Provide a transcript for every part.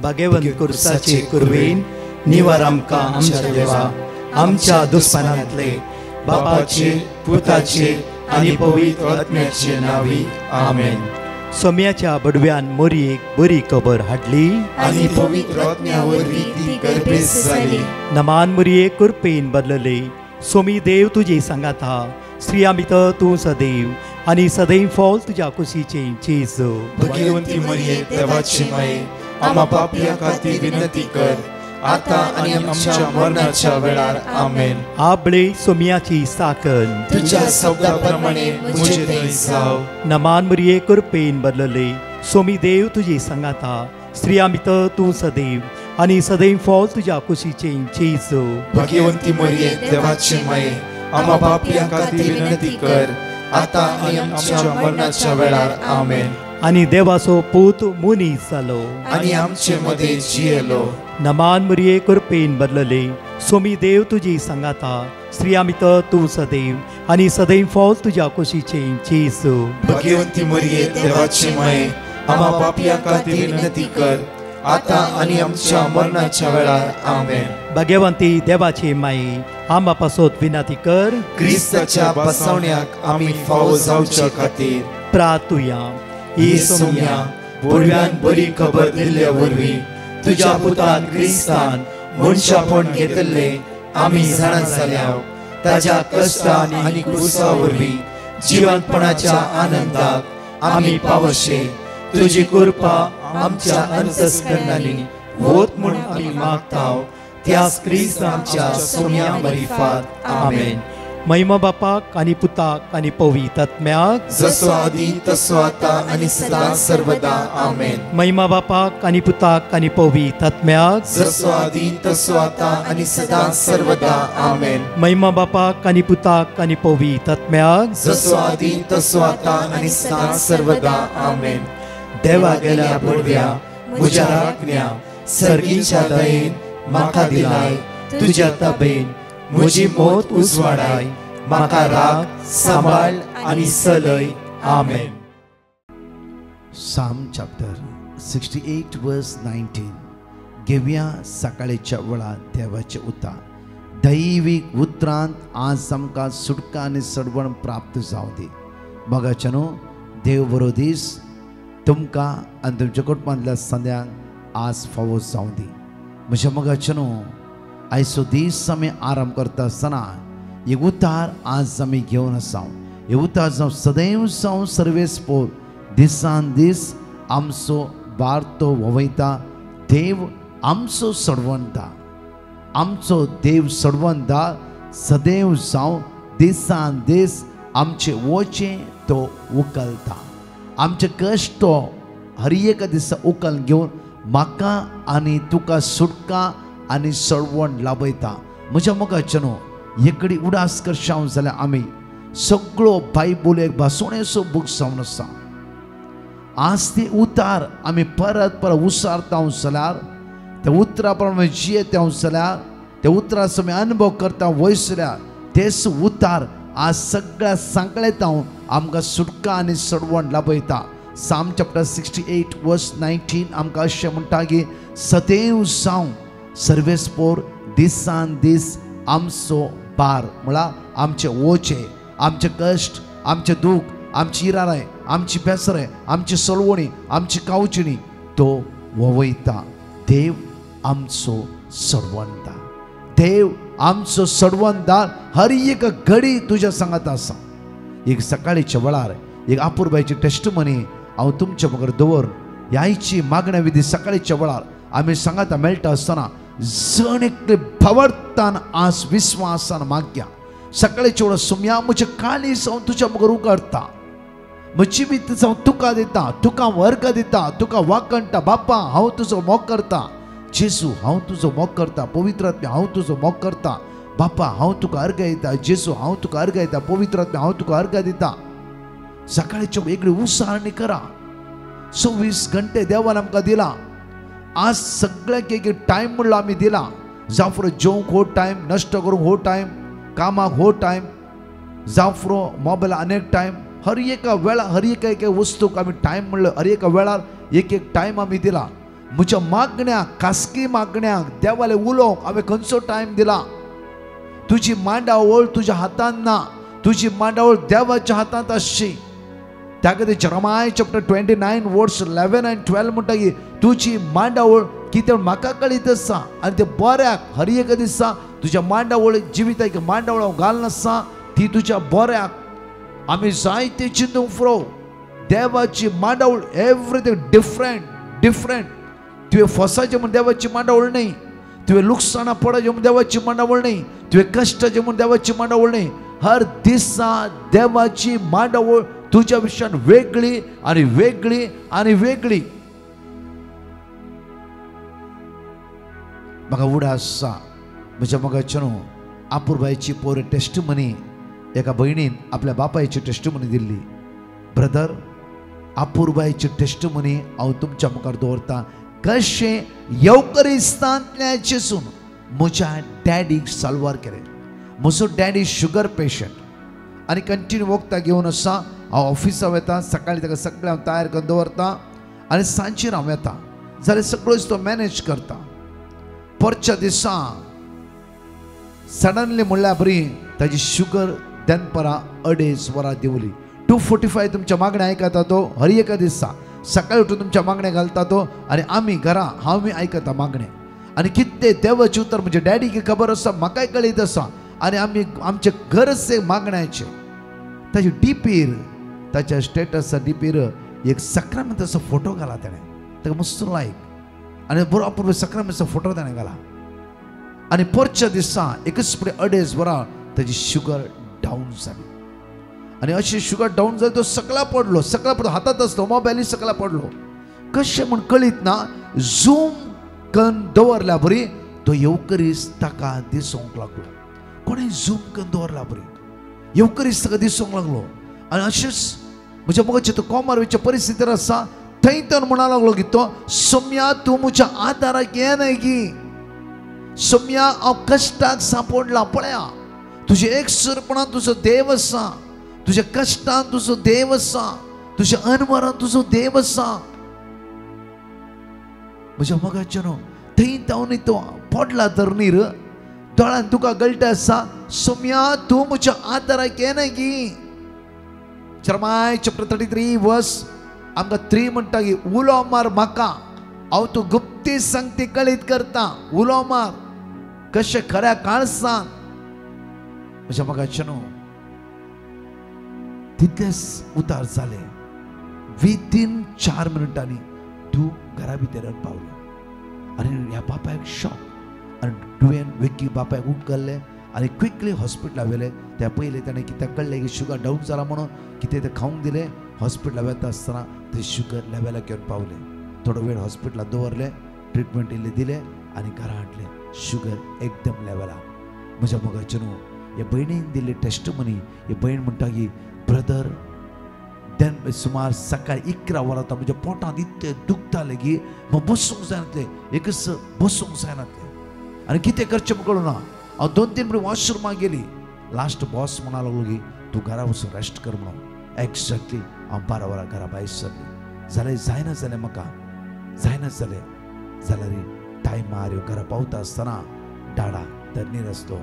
भगवंत कुर्साचे कुरवेन निवार आमकां आमच्या देवा आमच्या दुस्मनांतले बापाचे पुताचे आनी पवित्र आत्म्याचे नावी आमेन. सोम्याच्या बडव्यान मोरयेक बरी खबर हाडली आनी पवित्र आत्म्या वरवीं ती गर्भेस जाली. नमान मोरये कुरपेन बदलले. सोमी देव तुजे सांगात हा. स्त्रिया भितर तूं सदैव आनी सदैव फॉल तुज्या कुशीचे जेजू. भगवंती मरिये देवाची माये आम्हा पापियां खातीर विनंती कर आता आनी आमच्या मरणाच्या वेळार आमेन. आबळे सोम्याची साकन तुझ्या शब्दाप्रमाणे मुझे थंय जाव. नमान मोरये कुरपेन बदलले. सोमी देव तुजे सांगात हा. स्त्रिया भितर तूं सदैव आनी सदैव फॉल तुज्या कुशीचे जेजू. भगवंती मरिये देवाची माये आम्हा पापियां खातीर विनंती कर आता आनी आमच्या मरणाच्या वेळार आमेन. आनी देवाचो पूत मुनीस जालो आनी आमचे मदे जियेलो. नमान मोरये कुरपेन बदलले. सोमी देव तुजी सांगात हा. स्त्रिया भितर तूं सदैव आनी सदैव फॉल तुज्या कुशीचे जेजू. भगवंती मरिये देवाची माये आम्हा पापियां खातीर विनंती कर आता आनी आमच्या मरणाच्या वेळार आमेन. भगवंती देवाचे माये आम्हा पासत विनंती कर. क्रिस्ताच्या बसवण्याक आमी फावो जावचे खातीर प्रार्थुया. ही सोम्या बडव्यान बरी खबर दिल्ल्या वरवीं तुज्या पुतान क्रिस्तान मनशापण घेतले आमी जाणा जाल्या. ताज्या कश्टान आनी क्रुसा वरवीं जिवंतपणाच्या आनंदाक आमी पावशे. तुजी कृपा आमच्या अंतस्करणांनी होत म्हूण आमी मागताव. त्याच क्रिस्तांच्या सोम्या मरिफात आमेन. महिमा बापाक आनी पुताक आनी पवित्र आत्म्याक जसो आदी तसो आता आनी सदां सर्वदा आमेन. महिमा बापाक आनी पुताक आनी पवित्र आत्म्याक जसो आदी तसो आता आनी सदां सर्वदा आमेन. महिमा बापाक आनी पुताक आनी पवित्र आत्म्याक जसो आदी तसो आता आनी सदां सर्वदा आमेन. देवा गेल्या बडव्या म्हज्या राखण्या सर्गीच्या दयेन म्हाका दिलाय. तुज्या तबेन म्हजी मोत उजवाडाय. म्हाका राख सांबाळ आनी चलय. आमेन. Psalm chapter 68 verse 19. घेवया सकाळच्या वेळार देवाचे उतार. दैवीक उतरांत आज आमकां सुटका आनी सडवण प्राप्त जावं दी. मोगाचेनो देव बरो दीस तुमकां आनी तुमच्या कुटुंबांतल्या सद्यांक आज फावो जावं दी. म्हज्या मोगाचेनो आयचो दीस आमी आराम करता आसतना हे उतार आज आमी घेवन आसा. हे उतार जावं सदैव जावं सर्वेस पोर दिसान दीस आमचो वार्तो ववयता. देव आमचो सडवणदार. आमचो देव सडवणदार सदैव जावं दिसान दीस आमचे वोचे तो उखलता. आमचे कश्ट तो हर एक दिसा उखल घेवन म्हाका आनी तुका सुटका आनी सडवण लाभयता. म्हज्या मोगाचेनो एकडी उडास करशाव जाल्यार आमी सगळो बायबल एक भासोणेचो बूक जावन आसा. आज ती उतार आमी परत परत उसारता जाल्यार त्या उतरा प्रमाणे जियेता जाल्यार त्या उतराचो आमी अनुभव करता वयसल्यार तेच उतार आज सगळ्या सांकळेता आमकां सुटका आनी सडवण लाभयता. Psalm chapter 68 verse 19 आमकां अशें म्हणटा की सदैव जावं सर्वेस्पोर दिसान दीस आमचो बार म्हळ्यार आमचे ओचे आमचे कश्ट आमचे दूख आमची इराराय आमची बेसराय आमची सलवणी आमची कावचिणी तो ववयता. देव आमचो सडवणदार. देव आमचो सडवणदार हर एक घडी तुज्या सांगात आसा. एक सकाळीच्या वेळार एक आपुरबायची टेस्टमनी हांव तुमच्या बगर दवर. ह्याची मागण्या विधी सकाळीच्या वेळार आमी सांगाता मेळटा आसतना जण एकले भावार्थान आज विस्वासान मागया. सकाळीच्या वेळार सोम्या म्हजे काळीज हांव तुज्या बगर उगडता. म्हजी वित हांव तुका दिता. तुका वर्ग दिता. तुका वाकणटा. बापा हांव तुजो मोग करता. जेजू हांव तुजो मोग करता. पवित्र आत्म्या हांव तुजो मोग करता. बापा हांव तुका अर्घ दिता. जेजू हांव तुका अर्घ दिता. पवित्र आत्म्या हांव तुका अर्घ दिता. सकाळीच्या वेगळी उसारणी करा. 24 घंटे देवान आमकां दिला. आज सगळ्याक एक टायम म्हणलो आमी दिला. जावं जेवंक हो टायम, नश्ट करूंक हो टायम, कामाक हो टायम, जावं मोबायला अनेक टायम. हर एका वेळार हर एका वस्तूक आमी टायम म्हणलो. हर एका वेळार एक टायम आमी दिला. म्हज्या मागण्याक खासगी मागण्याक देवाले उलोवंक हांवें खंयचो टायम दिला. तुजी मांडावळ तुज्या हातांत ना, तुजी मांडावळ देवाच्या हातांत आसची. त्या खातीर जरमाय चॅप्टर 29 वर्स 11 and 12 म्हणटा की तुजी मांडावळ कितें म्हाका कळीत आसा आनी ते बऱ्याक हर एक दिसा तुज्या मांडावळ जिविताक मांडावळ हांव घालना आसा ती तुज्या बऱ्याक. आमी जायते चिंतूंक फुरो देवाची मांडावळ एवरीथींग डिफरंट. तुवें फसाचें म्हूण देवाची मांडावळ न्ही, तुवें लुकसाणां पडचें म्हूण देवाची मांडावळ न्ही, तुवें कश्टाचें म्हूण देवाची मांडावळ न्ही. हर दिसा देवाची मांडावळ तुज्या विशयान वेगळी आनी वेगळी आनी वेगळी. म्हाका उडा आसा म्हज्या मोगाच्या न्हू आपुरबायची पोर टेस्टमनी एका भयणीन आपल्या बापायची टेस्टमनी दिल्ली. ब्रदर, आपुरबायची टेस्टमनी हांव तुमच्या मुखार दवरता. कशें येवकरिस्तांतल्याचेसून म्हज्या डॅडीक साल्वार केलें. म्हजो डॅडी शुगर पेशंट आनी कंटिन्यू वखदां घेवन आसा. हांव ऑफिसां वता, सकाळीं ताका सगळें हांव तयार करून दवरता आनी सांजेर हांव येता जाल्यार सगळोच तो मॅनेज करता. परच्या दिसा सडनली म्हणल्यार बरी ताजी शुगर दनपरां 2.5 वरां देंवली. 2:45 तुमच्या मागण्या आयकता तो हर एका दिसा. सकाळीं उठून तुमच्या मागण्या घालता तो आनी आमी घरा हांव आयकता मागणे. आनी कितें देवाचें उतर म्हणजे डॅडीक खबर आसा, म्हाकाय कळीत आसा. आनी आमी आमचे घरचे मागण्याचे ताचे डीपीर ताच्या स्टेटसा डीपीर एक सक्रामेंताचो फोटो घाला ताणें. ताका मस्त लायक आनी बरो अपूर्व सक्रामेंताचो फोटो ताणें घाला. आनी परच्या दिसा एकच फुडें 2.5 वरां ताजी शुगर डावन जाली. आनी अशें शुगर डावन जाली तो सकला पडलो हातांत आसलो मोबायलूय सकला पडलो. कशें म्हूण कळीत ना. झूम करून दवरल्या बरी तो येवकरीस ताका दिसूंक लागलो. कोणें झूम करून दवरला बरी येवकरीस ताका दिसूंक लागलो. आनी अशेंच म्हज्या मोगाचें तो कोमारवेच्या परिस्थितीर आसा थंय तर म्हणा लागलो की तो सोम्या तूं म्हज्या आदाराक येना गी. सोम्या हांव कश्टाक सांपडला. पळया तुजे एकसुरपणान तुजो देव आसा, तुज्या कश्टान तुजो देव आसा, तुज्या अनवरान तुजो देव आसा. म्हज्या मोगाचें न्हू थंय जावन तो पडला धरणीर दोळ्यान तुका गळटा आसा. सोम्या तूं म्हज्या आदाराक येना गी. जरमाय चॅप्टर 33 वर्स आमकां 3 म्हणटा की उलो मार म्हाका, हांव तूं गुप्ती सांगती कळीत करता. उलो मार कशें खऱ्या काळजान. म्हज्या मोगाचें न्हू तितलेच उतार जाले. विदीन 4 मिनटांनी तूं घरा भितर पावलो. आनी ह्या बापायक शॉक आनी तुवें वेगी बापायक उखल्लें आनी क्विकली हॉस्पिटला व्हेलें. त्या पयलीं ताणें कितें कळ्ळें की शुगर डावन जाला म्हणून कितें तें खावंक दिलें. हॉस्पिटला वता आसतना ते शुगर लेवलाक घेवन पावले. थोडो वेळ हॉस्पिटलात दवरले, ट्रिटमेंट इल्ली दिलें आनी घरा हाडलें. शुगर एकदम लेवलाक. म्हज्या मोगाचें न्हू हे भयणीन दिल्ली टेस्टमनी. ही भयण म्हणटा की ब्रदर देन सुमार सकाळी 11 वरां म्हज्या पोटांत इतलें दुखतालें की म्हाका बसूंक जायनासलें. एकच बसूंक जायनासलें आनी कितें करचें म्हाका कळना. हांव 2-3 मिनट वॉशरुमाक गेली. लास्ट बॉस म्हणा लागलो की तूं घरा वचून रेस्ट कर म्हणून. एक्झॅक्टली हांव 12 वरां घरा भायर सरलें. जाल्यार जायना जालें म्हाका जायना जालें जाल्यार टायमार घरा पावता आसतना डाडा धरणीर आसलो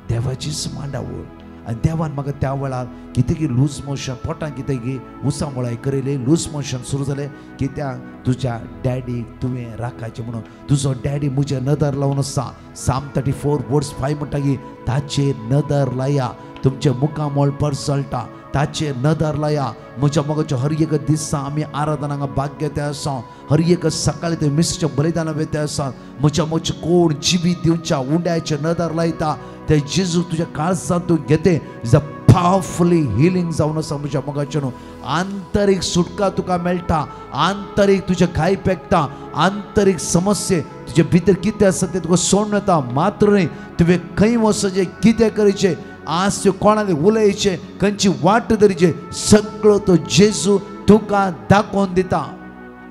देवाचीच मांडावळ. आनी देवान म्हाका त्या वेळार कितें की लूज मोशन पोटांत कितें की उसामोळाय करिली लूज मोशन सुरू जालें. कित्याक तुज्या डॅडीक तुवें राखाचें म्हणून. तुजो डॅडी म्हजें नदर लावन आसा. साम 34 वर्स 5 म्हणटा की ताचेर नदर लाया. तुमचे मुखामोळ परसळटा ताचेर नदर लाया. म्हज्या मोगाच्या हर एक दिसा आमी आराधनांक भाग घेता आसा. हर एक सकाळी ते मिस्टर बलिदानां वेता आसा. म्हज्या मोगाचें कोण जिवीत दिवच्या उंड्याचे नदर लायता ते जेजू तुज्या काळजांत तूं घेते. इज अ पावरफुली हिलींग जावन आसा म्हज्या मोगाचें न्हू. आंतरीक सुटका तुका मेळटा. आंतरीक तुजें घाय पेकता. आंतरीक समस्ये तुजे भितर कितें आसा तें तुका सोडून येता. मात्र न्ही तुवें खंय वचचें कितें करचें आज त्यो कोणाले उलयचे खंयची वाट धरचे सगळो तो जेजू तुका दाखोवन दिता.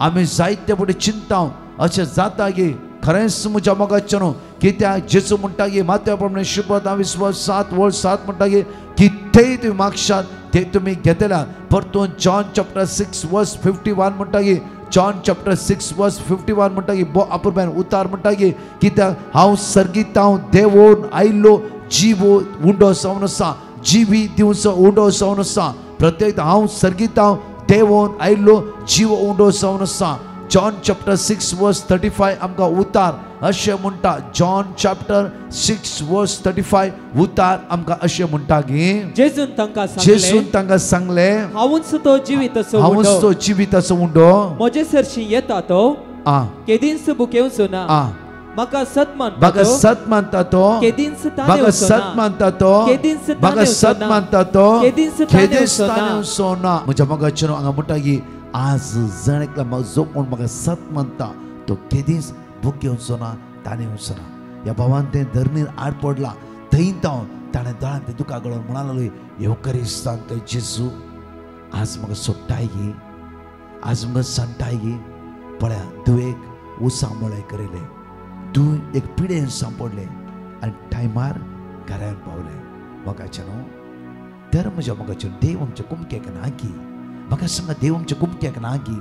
आमी जायते फुडें चिंताव अशें जाता की खरेंच म्हज्या मोगाचें न्हू. कित्याक जेजू म्हणटा की मातया प्रमाणे शुभता 20:7 म्हणटा की कितेंय तुमी मागशात ते तुमी घेतल्यात. परतून जॉन चॅप्टर 6 वर्स 51 म्हणटा की जॉन चॅप्टर 6 वर्स 51 म्हणटा की बो अपुरबायन उतार म्हणटा की कित्याक हांव सर्गीत हांव देवोन आयलो जीवो उंडो जावन आसा जीवी दिवचो उंडो जावन आसा प्रत्येक हांव सर्गीत हांव देवोन आयलो जीव उंडो जावन आसा जॉन चॅप्टर 6 वर्स 35 आमकां उतार अशें म्हणटा जॉन चॅप्टर 6 वर्स 35 उतार आमकां अशें म्हणटा की जेसून तांकां सांगले हांवूच तो जिविताचो हांवूच तो जिविताचो उंडो म्हजे सरशी येता तो केदींच बुकेवचो ना म्हाका सत मानता तो केदींच म्हाका सत मानता तो म्हाका सत मानता तो केदींच ताणेवचो ना म्हज्या मोगाचेर हांगा म्हणटा की आज जण एकलो जो कोण म्हाका सत मानता तो केदींच भूक घेवचो ना ताणेवचो ना ह्या भावान तें धरणीर आड पडला थंय ताणें दोळान तें दुखा गळोवन म्हणालो येवकरिस्तांत जेजू आज म्हाका सोडटाय गी आज म्हाका सांडटाय गी पळया तूं एक उसा मोळे करिले तूं एक पिडेन सांपडले आनी टायमार घरान पावले मोगाचें न्हू तर म्हज्या मोगाचेर देव आमच्या कुमक्याक ना की म्हाका सांगा देव आमच्या कुमक्याक ना की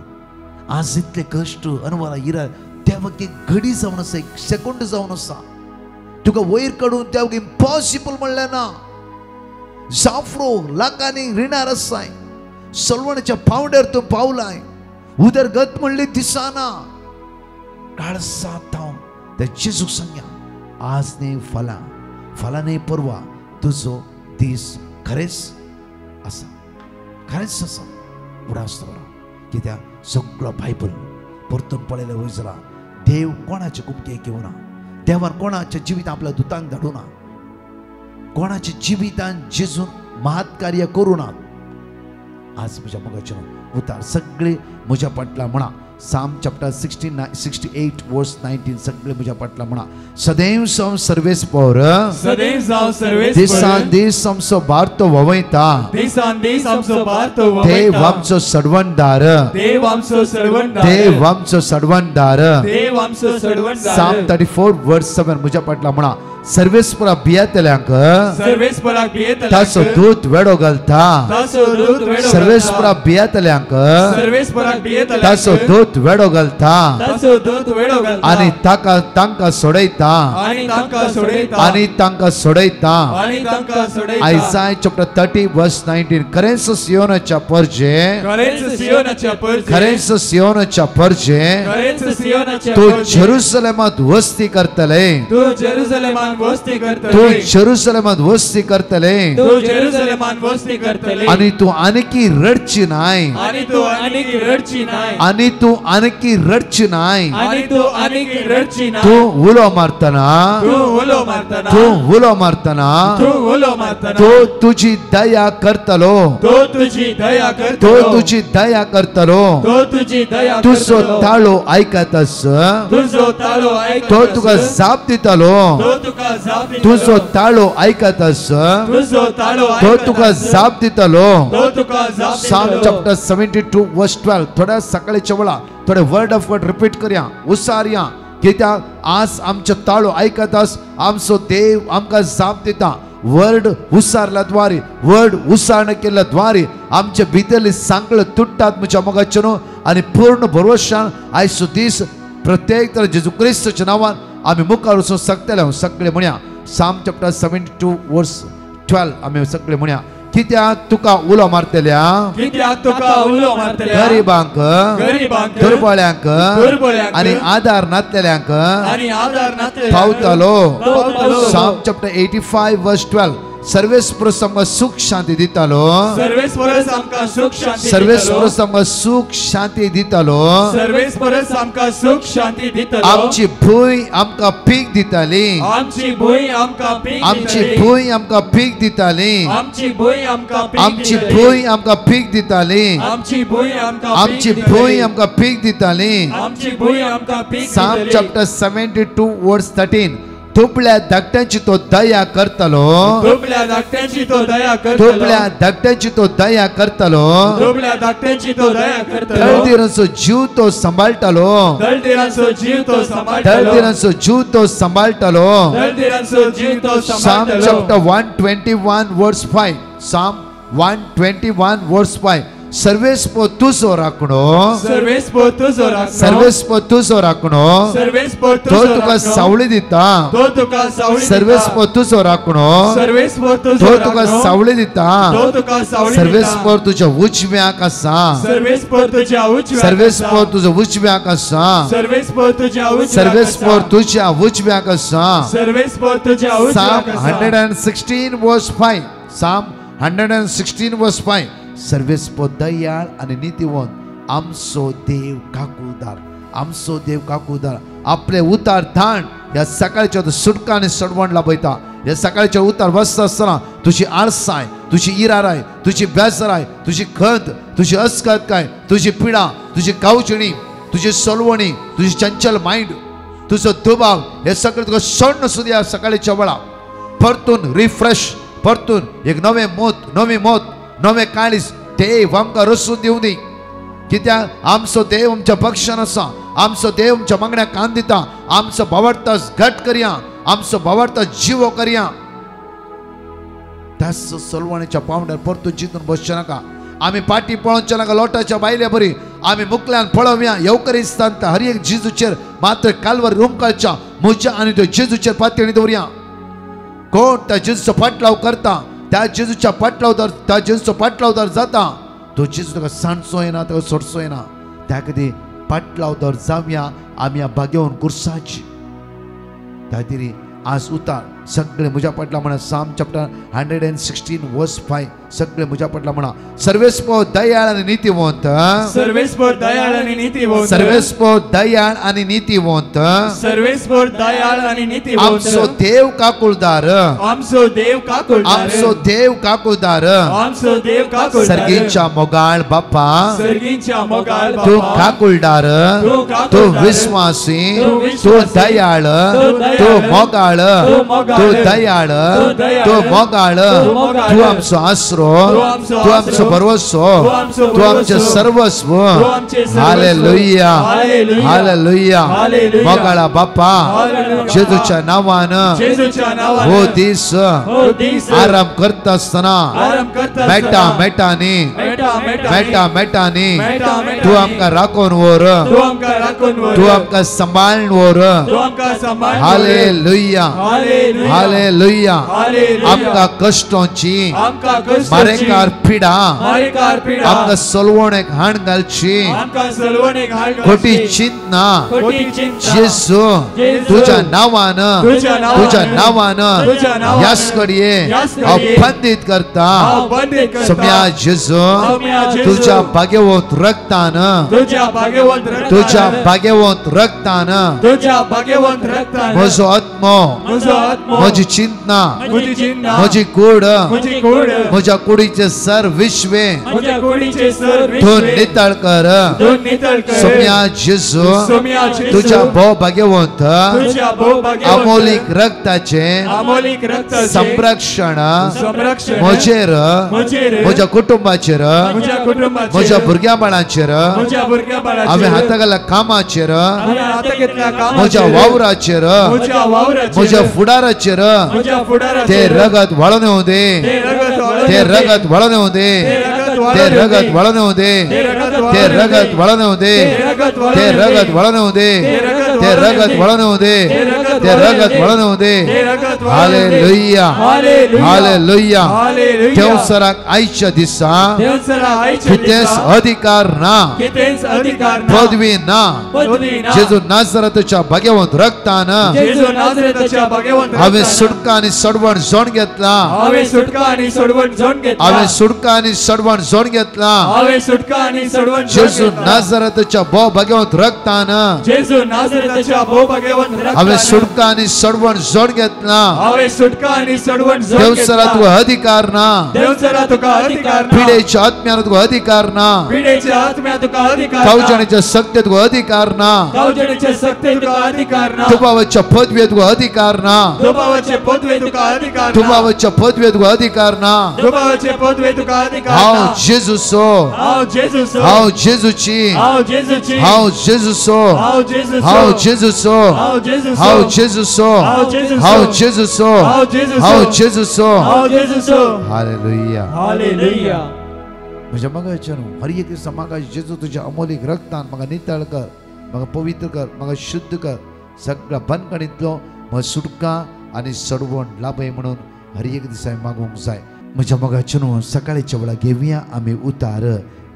आज इतले कश्ट अनवरां इरा देवाक एक घडी जावन आसा एक सेकंड जावन आसा तुका वयर काडून देवाक इम्पॉसिबल म्हणलें ना जाफरो लाखांनी रिणार आसाय सलवणाच्या पावड्यार तूं पावलाय उदरगत म्हणली दिसाना काळसा थांव त्या जेजूक सांगया आज न्ही फाल्यां न्ही परवा तुजो दीस खरेंच आसा खरेंच आसा उडास दवरा कित्याक सगळो बायबल परतून पळयले वयर जाला देव कोणाचे कुमके घेवना देवान कोणाच्या जिवितांत आपल्या दुतांक धाडूना कोणाच्या जिवितांत जेजून महत् कार्य करूना आज म्हज्या मोगाचेर उतार सगळे म्हज्या फाटल्यान म्हणा साम चॅप्टर 68 वर्स 19 सगळे म्हज्या फाटल्यान म्हणा सदैव जावन सर्वेस पौर दिसान दीस आमचो बारतो ववयता देव आमचो सडवणदार साम 34 वर्स 7 म्हज्या फाटल्यान म्हणा सर्वेस्परा बियातल्यांक ताचो दूत वेडो घालता सर्वेस्परा बियातल्यांक ताचो दूत वेडो घालता आनी तांकां सोडयता आयसाय चॅप्टर 30 वर्स 19 खरेंच सियोनाच्या पर्जे तूं जेरुसलेमांत वस्ती करतले तू जेरुसलेमांत वस्ती करतले आणि तू आनकी रडची नाय तू उलो मारतना तो तुझी दया करतलो तुजो ताळो आयकतस तो तुका जाप दितलो तुजो ताळो आयकतस तो तुका जाप दितलो साम चॅप्टर 72 वर्स 12 थोड्या सकाळच्या वेळा थोडे वर्ड ऑफ गॉड रिपीट करया उसारया कित्याक आज आमचो ताळो आयकतस आमचो देव आमकां जाप दिता वर्ड उसारल्या द्वारे वर्ड उसारण केल्या द्वारे आमचे भितरली सांकळ तुटतात म्हज्या मोगाचेर आनी पूर्ण भरवशान आयचो दीस प्रत्येक तर जेजू क्रिस्ताच्या नांवान आमी मुखार वचून सकतले सगळे म्हणया साम चॅप्टर 72 वर्स 12 आमी सगळे म्हणया कित्याक तुका उलो मारतल्या गरीबांक दुर्बळ्यांक आनी आधार नातलेल्यांक पावतलो साम चॅप्टर 85 वर्स 12 सर्वेस्पर आमकां सुख शांती दितालो सुख शांती दितालो आमची भूंय आमकां पीक दिताली आमची भूंय आमकां पीक दिताली साम चॅप्टर 72 वर्स 13 दुबळ्या धाकट्यांची तो दया करतलो दळदिरांचो जीव तो सांबाळटलो साम चॅप्टर 121 वर्स 5 साम 121 वर्स 5 सर्वेस्पो तुझो राखणो सर्वेस्पो तुझो राखणो सर्वेस्पो तुझो राखणो सर्वेस्पो तो तुझो तुका राखणो सावळी दिता तो तुका सावळी दिता सर्वेस्पो तुझो राखणो सर्वेस्पो तुझो तो राखणो तुका सावळी दिता तो तुका सावळी दिता सर्वेस्पो तुझ्या उजव्याक आसा सर्वेस्पो तुझ्या उजव्याक सर्वेस्पो तुझो उजव्याक आसा सर्वेस्पो तुझ्या उजव्याक सर्वेस्पो तुझ्या उजव्याक आसा सर्वेस्पो तुझ्या Psalm उजव्याक 116 verse 5 Psalm 116 verse 5 सर्वेस्पो Dayal आणि नीतिवंत आमचो देव काकूदार आमचो देव काकूदार आपले उतार धाण या सकाळच्या सुटका आणि सडवण लाभयता या सकाळच्या उतार बसता असताना तुझी आळसाय तुझी इराराय तुझी बेजाराय तुझी खंत तुझी अस्कत काय तुझी पिडा तुझी कावचिणी तुझी सोलवणी तुझी चंचल माइंड तुझो दुबाव हे सगळं तुका सोडणं सुद्धा सकाळच्या वेळा परतून रिफ्रेश परतून एक नवे मोत नवे काळीस देव आमकां रसून दिवं दी कित्याक आमचो देव आमच्या पक्षान आसा आमचो देव आमच्या मागण्याक कान दिता आमचो भावार्थास घट करया आमचो भावार्थास जिवो करया त्याच सोलवणीच्या पावंड्यार परतून चिंतून बसचे नाका आम्ही पाटी पळोवचे नाका लोटाच्या बायल्या बरी आम्ही मुखल्यान पळोवया येवकरिस्तांत हर एक जेजूचेर मात्र काल्वरी रुमकालच्या म्हज्या आनी त्यो जेजूचेर पातळी दवरया कोण त्या जेजूचो पाटलाव करता त्या जेजूच्या पाटलावदार जाता तो जेजू ताका सांडचो येना ताका सोडचो येना त्या खातीर पाटलावदार जावया आमी ह्या भाग्यवन कुर्साची त्या खातीर आज उतार सगळे म्हज्या पटला म्हणा साम चॅप्टर 116 वर्स 5 सगळे म्हज्या पटला म्हणा सर्वेस्पो दयाळ आणि नीतिवंत सर्वेस्पो दयाळ आणि नीतिवंत सर्वेस्पो दयाळ आणि नीतिवंत सर्वेस्पो दयाळ आणि नीतिवंत आमचो देव काकुळदार आमचो देव काकुळदार आमचो देव काकुळदार आमचो देव काकुळदार सर्गींच्या मोगाळ बाप्पा सर्गींच्या मोगाळ तू बाप्पा काकुळदार तू विश्वासी तू दयाळ तू मोगाळ तू दयाळ तू मोगाळ तू आमचो आसरो तू आमचो भरवसो तू आमचे सर्वस्व हालेलुया हालेलुया मोगाळा बाप्पा जेजूच्या नावान हो दीस आराम करता असताना मेटांनी तू आमकां राखून व्हर तू आमकां सांबाळून व्हर हालेलुया हालेलुया आमकां कष्टांची मारेकार पिडा आमकां सोलवणेक हाण घालची खोटी चिंतना जेजू तुझ्या नावान ह्याच कडये हांव बंदीत करता सोम्या जेजू तुझ्या भाग्यवंत रक्तान म्हजो आत्मो म्हजी चिंतना म्हजी कूड म्हज्या कुडीचे सर विश्वे तूं नितळ कर सोम्या जेजू तुझ्या भोव भाग्यवंत अमोलीक रक्ताचे संरक्षण म्हजेर म्हज्या कुटुंबाचेर म्हज्या भुरग्यां बाळांचेर हांवें हाता घाल्या कामाचेर म्हज्या वावराचेर म्हज्या फुडाराचेर ते रगत वळोन येवं दे ते रगत वळोन येवं दे ते रगत वळोन येवं दे ते रगत वळोन येवं दे ते रगत वळोन येवं दे ते रगत वळोन येवं दे ते रगत वळोन येवं दे हालेलुया हालेलुया देवसराक आयच्या दिसा कितेंच अधिकार ना पदवी ना जेजू नासरताच्या भाग्यवंत रक्तान हांवें सुटका आनी सडवण जोड घेतला हांवें सुटका आनी सडवण जोड घेतला जेजू नासरताच्या भोव भाग्यवंत रक्तान हांवें सुटका आनी सडवण जोड घेतला देवसरा तुका अधिकार ना पिडेच्या आत्म्यान तुका अधिकार ना कावजणेच्या सक्तेत तुका अधिकार ना तुबावच्या पदवेत तुका अधिकार ना तुबावच्या पदवेत तुका अधिकार ना हांव जेजूचो हांव जेजूची हांव जेजूचो हांव जेजूचो हांव जेजूचो हांव जेजूचो हांव जेजूचो हालेलुया म्हज्या मगाच्यान हर एक दिसा म्हाका जेजू तुज्या अमोलीक रक्तान म्हाका नितळ कर, म्हाका पवित्र कर, म्हाका शुद्ध कर, सगळ्या बंदखणींतलो म्हाका सुटका आनी सडवण लाभय म्हणून हर एक दिसा मागूंक जाय. म्हज्या मगाच्यान सकाळच्या वेळा घेवया आमी उतार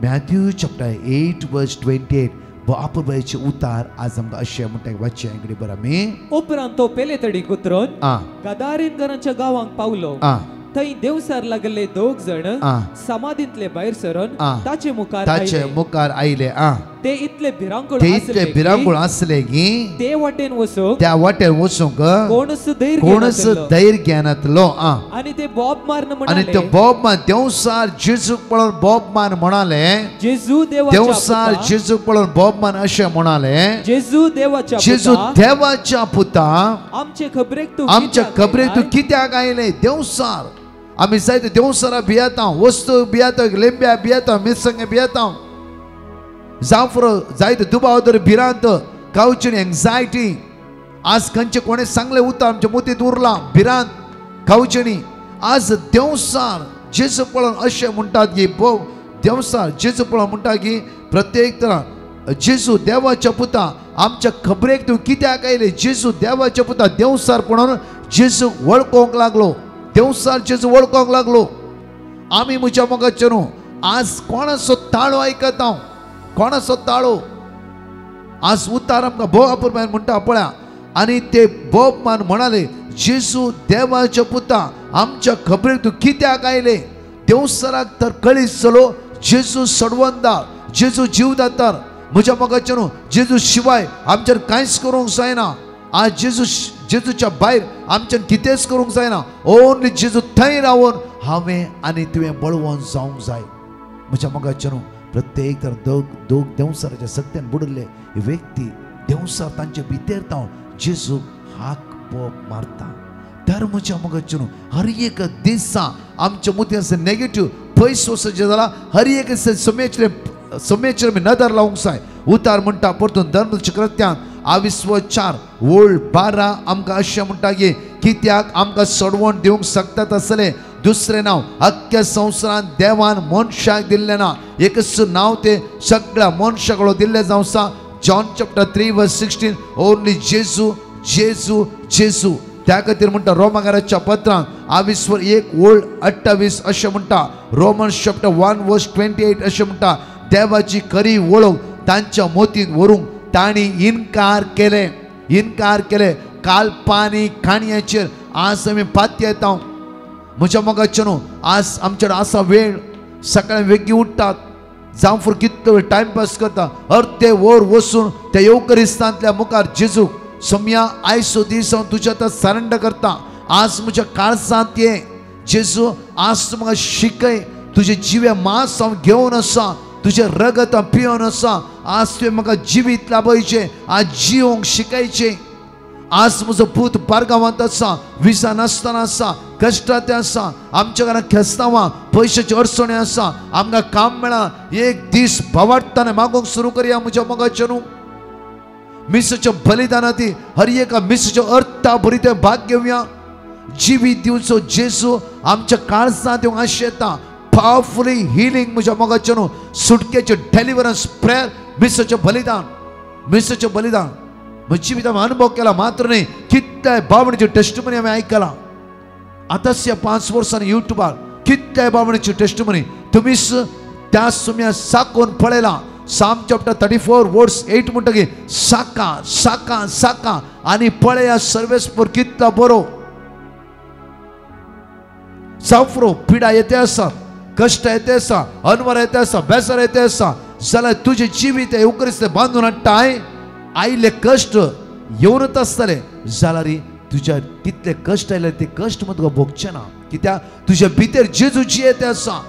मॅथ्यू चॅप्टर 8 वर्स 28 बापूबाईचे उतार आज आमकां अशें म्हणटा वाचचे आयकडे बरं आमी. उपरांत तो पेले तडीक उतरून गदारेनकारांच्या गांवांक पावलो. थंय देवसार लागले दोग जण समाधींतले भायर सरून ताचे मुखार आयले. ते इतले भिरांकूळ आसले की ते वाटेन वचूंक कोणच धैर्य घेनातलो. आनी ते बोब मार देवसार जेजूक पळोवन बोब मान म्हणाले, देवसार जेजूक पळोवन बोब मान अशें म्हणाले, जेजू देवाच्या पुता आमच्या खबरेक तूं कित्याक आयले? देवसार आमी जायते देवसारा भियेता, वस्तू भियेता, लिंब्या भियेता, मिरसांगे भियेता, जावं जायते दुबाव तर भिरांत कावची एंजायटी. आज खंयचे कोणे सांगले उतर आमच्या मोतीत उरला भिरांत कावची. आज देवसार जेजू पळोवन अशें म्हणटात की देवसार जेजू पळोवन म्हणटा की प्रत्येक तरां जेजू देवाच्या पुता आमच्या खबरेक तूं कित्याक आयले? जेजू देवाच्या पुता देवसार पळोवन जेजू वळखोंक लागलो, देवसार जेजू वळखोंक लागलो. आमी म्हज्या मोगाचेर आज कोणाचो ताळो आयकता, कोणाचो ताळो आज उतार आमकां बोब म्हणटा पळया. आनी ते बोब मान म्हणाले, जेजू देवाच्या पुता आमच्या खबरेक तूं कित्याक आयले? देवसाराक तर कळीस चलो जेजू सडवंदार, जेजू जीवदातार. म्हज्या मोगाचेर जेजू शिवाय आमचेर कांयच करूंक जायना. आज जेजूच्या भायर आमच्यान कितेंच करूंक जायना. ओन्ली जेजू थंय रावन हांवें आनी तुवें बळवून जावंक जाय. म्हज्या मोगाचेर प्रत्येक तर दोग देवसाराच्या सत्यान बुडले व्यक्ती देवसार तांचे भितर तावन जेजू हाक बोब मारता. तर म्हज्या मोगाचेर हर एक दिसा आमच्या मतीन नेगेटिव्ह पयस वचचे जाला, हर एक समेचेर आमी नदर लावंक जाय. उतार म्हणटा परतून धर्मचक्रांत 22:12 आमकां अशें म्हणटा की कित्याक आमकां सडवण दिवंक शकतात आसले दुसरें नांव अख्ख्या संवसारांत देवान मनशाक दिल्लें ना. एकच नांव ते सगळ्या मनशाकडे दिल्लें जावं आसा. जॉन चॅप्टर 3 वर्स 16 ओन्ली जेजू जेजू जेजू. त्या खातीर म्हणटा रोमाकाराच्या पत्रांत 22:28 अशें म्हणटा. रोमन्स चॅप्टर 1 वर्स 28 अशें म्हणटा, देवाची खरी वळख तांच्या मोतीत व्हरूंक तांणी इन्कार केले काल्पनीक काणयेचेर. आज आमी पातये येता. म्हज्या मोगाचेर आज आमचेर आसा वेळ, सकाळी वेगी उठतात, जावं फूर कितलो वेळ टायमपास करता, अर्दे वर वचून त्या येवकरिस्तांतल्या मुखार जेजूक सोम्या आयचो दीस हांव तुज्या आतां सरेंडर करता. आज म्हज्या काळजांत ये जेजू. आज तूं म्हाका शिकय, तुजे जिवे मांस हांव घेवन आसा, तुझे रगत हांव पिवन आसा. आज तुवें म्हाका जिवीत लाभयचें, आज जिवंक शिकयचें. आज म्हजो पूत बारगांवांत आसा, विजा नासतना आसा, कश्टांत आसा, आमच्या घरांत खेस्तांवां पयशाची अडचणी आसा, आमकां काम मेळना. एक दीस भवाडटाने मागोवंक सुरू करया म्हज्या मोगाचेर. मिसाच्या बलिदानांती हर एका मिसाच्या अर्था बरी ते भाग घेवया. जिवीत दिवचो जेजू आमच्या काळजांत येवंक आशें येता. पावरफुली हिलिंग म्हज्या मोगाचेर सुटकेचे डेलिव्हरन्स प्रेयर मिसाचें बलिदान म्हज्या जिवितांत अनुभव केला मात्र न्ही, कितल्याय बाबणीची टेस्टिमनी हांवें आयकला. आतांच ह्या 5 वर्सांनी युट्यूबार कितल्याय बाबणीची टेस्टिमनी तुमीच त्या सुम्या साकोन पळयला. साम चॅप्टर 34 वर्स 8 म्हणटा की साका साका साका आनी पळया सर्वेस पर कितला बरो. साफरो पिडा येते आसात, कष्ट येते आसा, अनवर येते आसा, बेजार येते आसा, जाल्यार तुझे जिवीत येवकरिस्ते बांदून हाडटाय. आयले कष्ट येवनच आसतले जाल्यार तुज्या कितले कष्ट आयले ते कष्ट तुका भोगचे ना. कित्याक तुज्या भितर जेजूची येते आसा,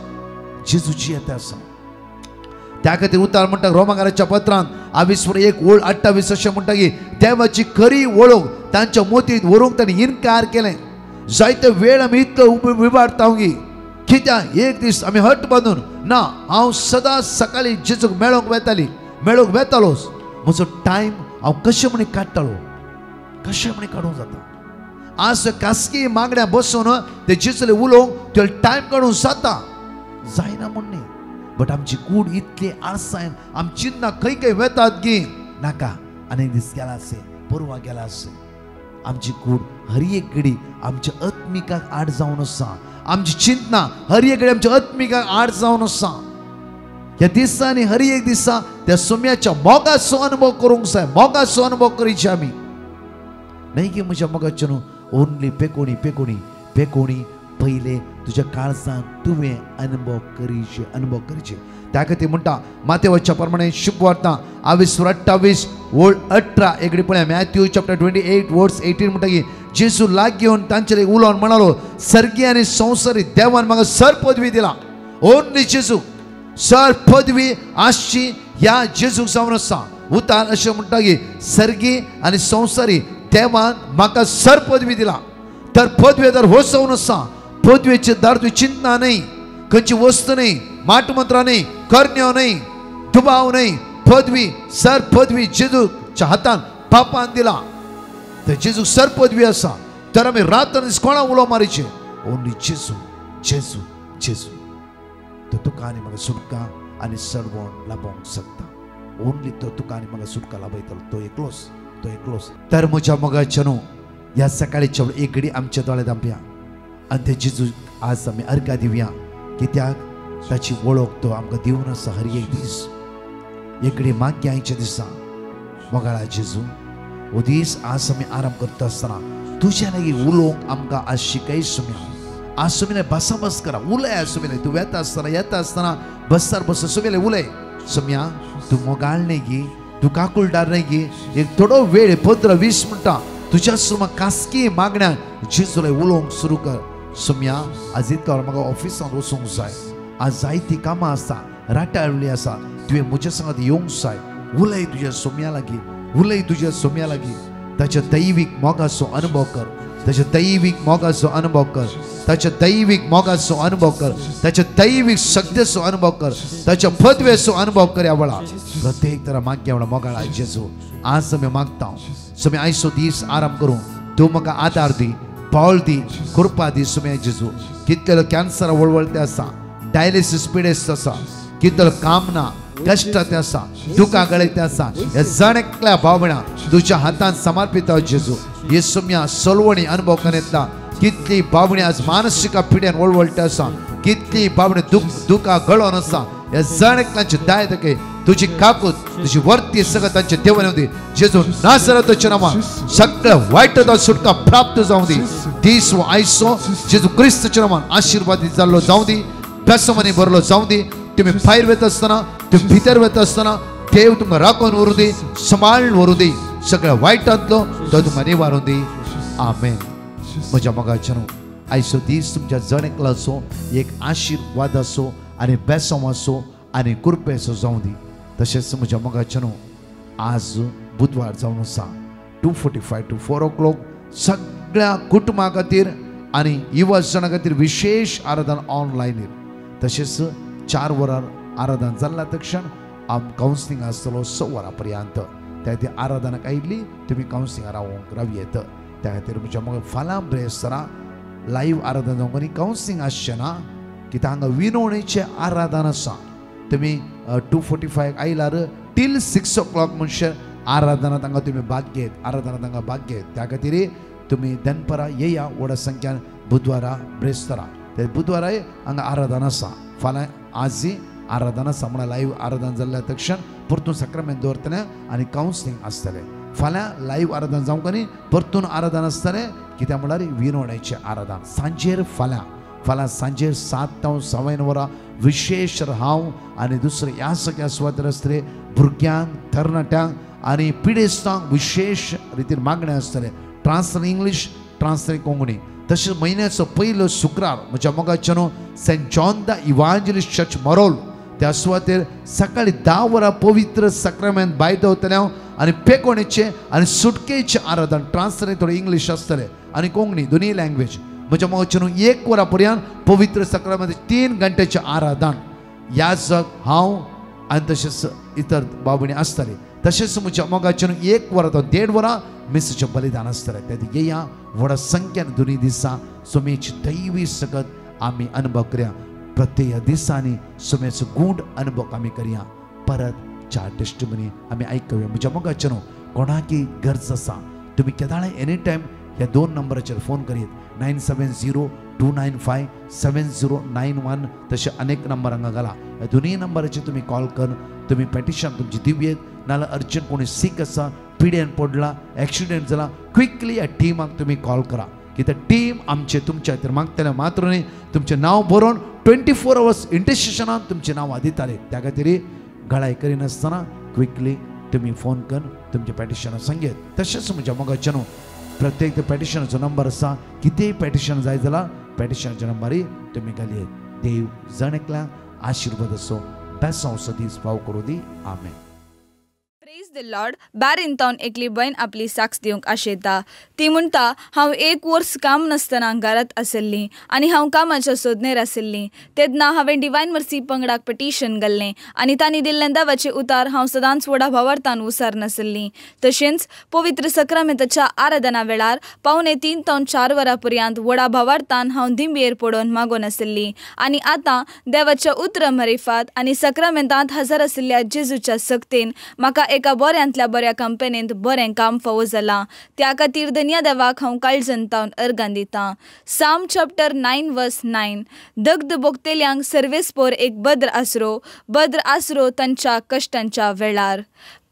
जेजूची येते आसा. त्या खातीर उतार म्हणटा रोमाकाराच्या पत्रांत 22:28 अशें म्हणटा की देवाची खरी वळख तांच्या मोतीत व्हरूंक तांणी इन्कार केलें. जायते वेळ आमी इतलो विबाडटा की कित्याक एक दीस आमी हट बांदून ना, हांव सदांच सकाळी जेजूक मेळोंक वेतालोच. म्हजो टायम हांव कशें म्हणी काडटालो, कशें म्हणी काडूंक जाता. आज खासगी मागण्या बसून ते जेजूले उलोवंक तुवें टायम काडूंक जाता, जायना म्हण न्ही. बट आमची कूड इतली आळसायन आम चिन्ना खंय खंय वेतात की नाका अनेक दीस गेला असे परवा गेला असे आमची कूड हर एक घडी आमच्या आत्मिकाक आड जावन आसा आमची चिंतना हर एक घडी आमच्या आत्मिकाक आड जावन आसा ह्या दिसांनी हर एक दिसा त्या सोम्याच्या मोगाचो अनुभव करूंक जाय मोगाचो अनुभव करीचे आमी नाही की म्हज्या मोगाचे न्हू ओन्ली पेकोणी पेकोणी पेकोणी पहिले तुझ्या काळजांत तुवें अनुभव करीचे त्या खातीर म्हणटा मातेवाच्या प्रमाणे शुभवार्ता 28:18 एकडी पळया मॅथ्यू चॅप्टर 28 वर्स 18 म्हणटा की जेजू लाग येवन तांचेर उलोवन म्हणालो सर्गी आनी संवसारी देवान म्हाका सर पदवी दिला ओन्ली जेजू सर पदवी आसची ह्या जेजूक जावन आसा उतार अशें म्हणटा की सर्गी आनी संवसारी देवान म्हाका सर पदवी दिला तर पदवेदार हो जावन आसा पदवेचे दार तुवें चिंतना न्ही खंयची वस्त न्ही माटमंत्रा न्ही कर्ण्यो न्ही दुबाव न्ही पदवी सर पदवी जेजूच्या हातान बापान दिला तर जेजूक सर पदवी आसा तर आमी रात दीस कोणा उलो मारीचे ओन्ली जेजू जेजू जेजू तो तुका आनी म्हाका सुटका आनी सडवण लाभोवंक शकता ओन्ली तो तुका आनी म्हाका सुटका लाभयतलो तो एकलोच तर म्हज्या मोगाच्या न्हू ह्या सकाळीच्या एक घडी आमच्या दोळे धांपया आनी ते जेजू आज आमी अर्घा दिवया कित्याक ताची वळख तो आमकां दिवन आसा हर एक दीस एक घडी मागया आयच्या दिसा मोगाळा जेजू हो दीस आज आमी आराम करता आसतना तुज्या लागीं उलोवंक आमकां आज शिकय सुम्या आज सुमिले बसा बस करा उलय सुमिले तू येता आसतना बसार बस सुमिले उलय सुम्या तू मोगाळ नाही गी तू काकुळदार नाही गी एक थोडो वेळ 15-20 मिनटां तुझ्या सुमा कास्की मागण्या जेजूला उलोवंक सुरू कर सुम्या आज इतका म्हाका ऑफिसांत वचूंक जाय आज जायती कामां आसा राटाळली आसा तुवें म्हज्या सांगात येवंक जाय उलय तुज्या सोम्या लागीं ताच्या दैवीक मोगाचो अनुभव कर ताच्या दैवीक मोगाचो अनुभव कर ताच्या दैवीक मोगाचो अनुभव कर ताच्या दैवीक शक्तीचो अनुभव कर ताच्या पदवेचो अनुभव कर ह्या वेळा प्रत्येक तरा मागया वेळा मोगाळा जेजू आज आमी मागता सुमी आयचो दीस आराम करूं तूं म्हाका आदार दी पावल दी कृपा दी सुम्या जेजू कितलेलो कॅन्सर वळवळते आसा डायलिसीस पिडेस्त आसा कितलो काम ना कष्ट ते आसा दुखा गळयते आसा हे जण एकल्या भावना तुज्या हातांत समर्पित जेजू हे सुम्या सोलवणी अनुभव करून येता कितली भावणी आज मानसिक पिड्यान वळवळटे आसा कितली भावणी दुखा गळोन आसा हे जण एकल्याची दाय दके तुझी काकूत तुझी वर्ती सगळं तांचे देवान येऊ दे जेजू नासरताच्या नांवान सगळं वाईटाचो सुटका प्राप्त जावं दी दीस वो आयचो जेजू क्रिस्ताच्या नांवान आशीर्वादीत जाल्लो जावं दी बेसमनी भरलो जावं दी तुम्ही भायर वता आसतना तुम्ही भितर वता आसतना देव तुमकां राखून व्हरूं दी सांबाळून व्हरूं दी सगळ्या वायटांतलो तो तुमकां निवारून दी आमेन म्हज्या मोगाच्या न्हू आयचो दीस तुमच्या जण एकल्याचो एक आशिर्वादाचो आनी बेसवाचो आनी कृपेचो जावं दी तशेंच म्हज्या मोगाच्या न्हू आज बुधवार जावन आसा 2:45 to 4 o'clock सगळ्या कुटुंबा खातीर आनी युवा जणां खातीर विशेष आराधना ऑनलायन तशेंच 4 वरां आराधना जाल्ल्या तक्षण कावन्सिलींग आसतलो 6 वरां पर्यंत त्या खातीर आराधनाक आयिल्ली तुमी कावन्सिलींग रावी येता त्या खातीर म्हज्या मग फाल्यां ब्रेस्तरा लायव्ह आराधना जावंक आनी कावन्सिलींग आसचें ना कित्याक हांगा विनवणेचें आराधना आसा तुमी 2:45 आयल्यार टील 6 o'clock म्हणचे आराधना तांकां तुमी भाग घेत आराधना तांकां भाग घेत त्या खातीर तुमी दनपरां येया व्हड संख्यान बुधवारा ब्रेस्तरा ते बुधवाराय हांगा आराधना आसा फाल्यां आजी आराधना आसा म्हणल्यार लायव्ह आराधना जाल्ल्या तक्षण परतून सक्रामेंत दवरतले आनी कावन्सिलींग आसतलें फाल्यां लायव्ह आराधना जावंक आनी परतून आराधना आसतलें कित्याक म्हळ्यार विनवणेचें आराधना सांजेर फाल्यां सांजेर 7 to 9 वरां विशेष हांव आनी दुसरे ह्या सगळ्या स्वातंत्र्य भुरग्यांक तरणाट्यांक आनी पिडेस्तांक विशेष रितीन मागणें आसतलें ट्रान्सलेट इंग्लीश ट्रान्सलेट कोंकणी तशेंच म्हयन्याचो पयलो शुक्रार म्हज्या मोगाच्या न्हू Saint John the Evangelist church Marol त्या सुवातेर सकाळीं 10 वरां पवित्र सक्रामेंत भायर दवरतले हांव आनी पेकोणेचें आनी सुटकेचें आराधन ट्रान्सलेट थोडें इंग्लीश आसतलें आनी कोंकणी दोनूय लँग्वेज म्हज्या मोगाच्या न्हू 1 वरां पर्यंत पवित्र सक्रामेंत 3 घंटेचें आराधन याजक हांव आनी तशेंच इतर बाबणी आसतली तशेंच म्हज्या मोगाच्या न्हू 1 वरां तो 1.5 वरां मिसेचें बलिदान आसतलें त्या येया व्हड संख्यान दोनूय दिसा सोमेची दैवी सकत आमी अनुभव करया प्रत्येक दिसांनी सुमेचो गूढ अनुभव आमी करया. परत 4 टेस्टिमनी आमी आयकुया. म्हज्या मोगाचेर कोणाकी गरज आसा तुम्ही केदाळे एनी टायम ह्या 2 नंबराचेर फोन करीत. 9702957091 तसे अनेक नंबर हांगा घाला. ह्या दोनूय नंबराचेर तुम्ही कॉल करून तुम्ही पेटिशन तुमची दिव्येत नाल्यार अर्जंट कोणी सीक आसा, पिड्यान पडला, एक्सिडेंट जाला, क्विकली ह्या टिमाक तुम्ही कॉल करा. कित्याक टीम आमचे तुमच्या खातीर मागतले. मात्र न्ही तुमचें नांव बरोवन 24 hours इंटरसेशनान तुमचें नांव दिताले. त्या खातीर गळाय करिनासतना क्विकली तुम्ही फोन करून तुमचे पेटिशन सांगेत. तशेंच म्हज्या मोगाचेर प्रत्येक पेटिशनाचो नंबर आसा. कितेंय पेटिशन जाय जाल्यार पेटिशनाच्या नंबरी तुम्ही घालयेत. देव जण एकल्याक आशिर्वाद असो. बेसांव दीस फाव करूं दी. आमेन. Praise the Lord. बारिंतावन एकली बहीण आपली साक्ष दिवंक आशेता. ती म्हणटा, हांव 1 वर्स काम नासतना घरात आसल्ली आनी हांव कामाच्या सोदनेर आसल्ली. तेन्ना हांवें डिवायन मर्सी पंगडाक पिटिशन घाल्लें आनी तांणी दिल्लें देवाचें उतार हांव सदांच व्हडा भावार्थान उसार नासल्ली. तशेंच पवित्र सक्रामेंताच्या आराधना वेळार 3:15 ते 4 वरां पर्यंत व्हडा भावार्थान हांव दिंबयेर पडोवन मागोन आसल्ली. आनी आतां देवाच्या उतरा मरिफात आनी सक्रामेंतांत हजर आशिल्ल्या जेजूच्या सक्तीन म्हाका एका बऱ्यांतल्या बऱ्या कंपनींत बरें काम फावो जालां. त्या खातीर धन्य देवाक हांव काळजंतावन अर्गां दितां. साम चॅप्टर 9:9. दगद भोगतेल्यांक सर्वेस्पोर एक भद्र आसरो तांच्या कश्टांच्या वेळार.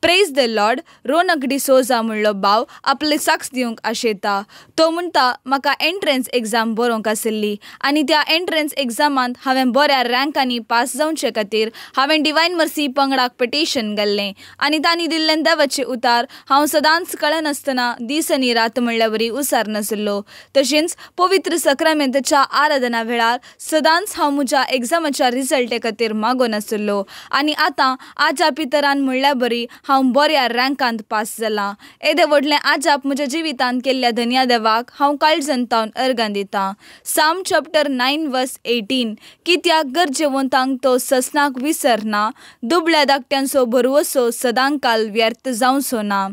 Praise the Lord. Ronak D'Souza म्हणलो भाव आपले साक्ष दिवंक आशेता. तो म्हणटा, म्हाका एंट्रन्स एग्जाम बरोवंक आसली आनी त्या एंट्रन्स एग्जामांत हांवें बऱ्या रँकांनी पास जावचे खातीर हांवें डिवायन मर्सी पंगडाक पिटिशन घाल्लें आनी तांणी दिल्लें देवाचें उतार हांव सदांच कळनासतना दीस आनी रात म्हणल्या बरी उसार नासलो. तशेंच पवित्र सक्रामेंताच्या आराधना वेळार सदांच हांव म्हज्या एग्जामाच्या रिजल्टे खातीर मागोन आसलो आनी आतां आजा पितरान म्हणल्या बरी हांव बऱ्या रँकांत पास जालां. येदे व्हडलें आजाप म्हज्या जिवितांत केल्ल्या धन्य देवाक हांव काळजंतावन अर्गां दितां. साम चॅप्टर 9:18. कित्याक गरजेवंतांक तो ससनाक विसरना, दुबळ्या धाकट्यांचो भरवसो सदांकाल व्यर्थ जावचो ना.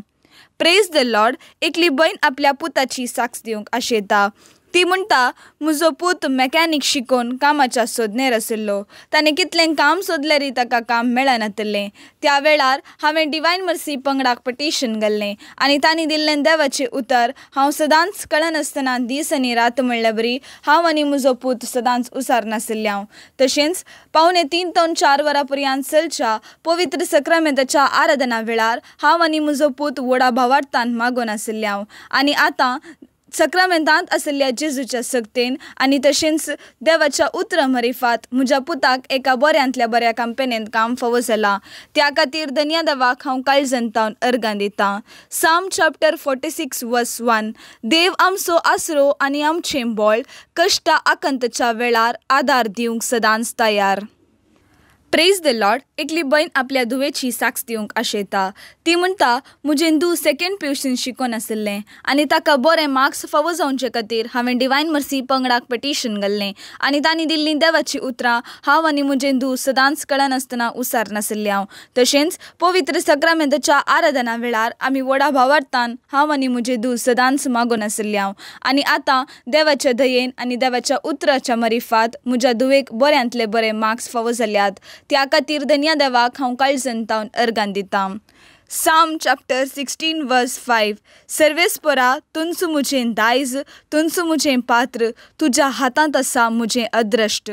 Praise the Lord. एकली बहीण आपल्या पुताची साक्ष दिवंक आशेता. ती म्हणटा, म्हजो पूत मॅकॅनिक शिकोवन कामाच्या सोदनेर आसलो. ताणें कितलें काम सोदल्यारय ताका काम मेळनातलें. त्या वेळार हांवें डिवायन मर्सी पंगडाक पिटिशन घाल्लें आनी तांणी दिल्लें देवाचें उतर हांव सदांच कळनासतना दीस आनी रात म्हणल्या बरी हांव आनी म्हजो पूत सदांच उसार नासल्यांव. तशेंच 3:15 ते 4 वरां पर्यंत चलच्या पवित्र सक्रामेंताच्या आराधना वेळार हांव आनी म्हजो पूत व्हडा भावार्थान मागोन आसल्यांव आनी आतां सक्रामेंतांत आसलेल्या जेजूच्या सक्तेन आनी तशेंच देवाच्या उतरा मरिफात म्हज्या पुताक एका बऱ्यांतल्या बऱ्या कंपनींत काम फावो जालां. त्या खातीर धन्य देवाक हांव काळजंतावन अर्गां दितां. साम चॅप्टर 46:1. देव आमचो आसरो आनी आमचें बळ, कश्टा आकंतच्या वेळार आदार दिवंक सदांच तयार. Praise the Lord. एकली बहीण आपल्या धुवेची साक्ष दिवंक आशेता. ती म्हणटा, म्हजें धूव 2nd PUCन शिकोन आसलें आनी ताका बरें मार्क्स फावो जावचे खातीर हांवें डिवायन मर्सी पंगडाक पिटिशन घाल्लें आनी तांणी दिल्लीं देवाचीं उतरां हांव आनी म्हजें धूव सदांच कळनासतना उसार नासल्यांव. तशेंच पवित्र सक्रामेंताच्या आराधना वेळार आमी व्हडा भावार्थान हांव आनी म्हजें धूव सदांच मागोन आसल्यांव आनी आतां देवाच्या दयेन आनी देवाच्या उतराच्या मरिफात म्हज्या धुवेक बऱ्यांतले बरे मार्क्स फावो जाल्यात. त्या खातीर धन्य देवाक हांव काळजंतावन अर्गां दितां. साम चॅप्टर 16:5. सर्वेस्परा, तुंचो मुझें दायज, तुंचो मुझें पात्र, तुज्या हातांत आसा मुझें अद्रश्ट.